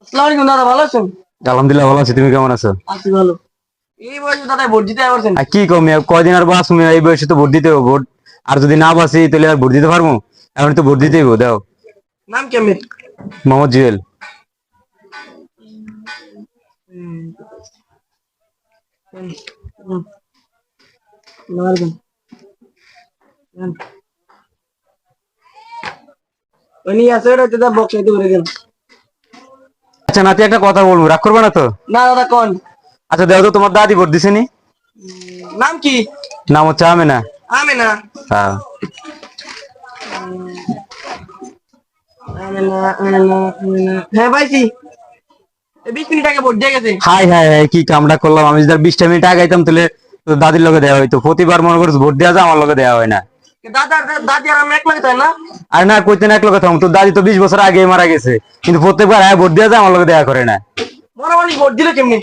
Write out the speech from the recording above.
আসসালামু আলাইকুম দাদা, ভালো আছেন? আলহামদুলিল্লাহ ভালো আছি, তুমি কেমন আছো? আছি ভালো। এই বয়সে দাদা ভোট দিতে পারছেন? আর কি কম কয়দিন আর বাস এই বয়সে তো ভোট দিতে হবে। ভোট আর যদি না বাসি তাহলে আর ভোট দিতে পারবো? এখন তো ভোট দিতেই হবে, দাও। নাম কেমন? মোহাম্মদ জুয়েল। উনি আছে ওটা দাদা, বক্স আইতে করে গেল। আচ্ছা নাতি, একটা কথা বলবো, রাগ করবে না তো? না দাদা কোন? আচ্ছা দেখো তো, তোমার দাদি ভোট দিছে নি? নাম কি? নাম হচ্ছে আমেনা। আমেনা। হ্যাঁ। আমেনা আমেনা আমেনা, হ্যাঁ পাইছি। 20 মিনিট আগে ভোট দিয়ে গেছে। হাই হাই হাই, কি কামটা করলাম আমি! যদি 20টা মিনিট আগে আইতাম তাহলে তো দাদির লগে দেওয়া হইতো। প্রতিবার মনে করছো ভোট দেওয়া যায়, আমার লগে দেওয়া হয় না। দাদা দাদি আর আমি এক লাগে, তাই না? আর না কইতে না, এক লগে থাম। তোর দাদি তো 20 বছর আগে মারা গেছে, কিন্তু প্রত্যেকবার ভোট দেওয়া যায়, আমার লগে দেওয়া করে না। মনে মনে ভোট দিলে কেমনি?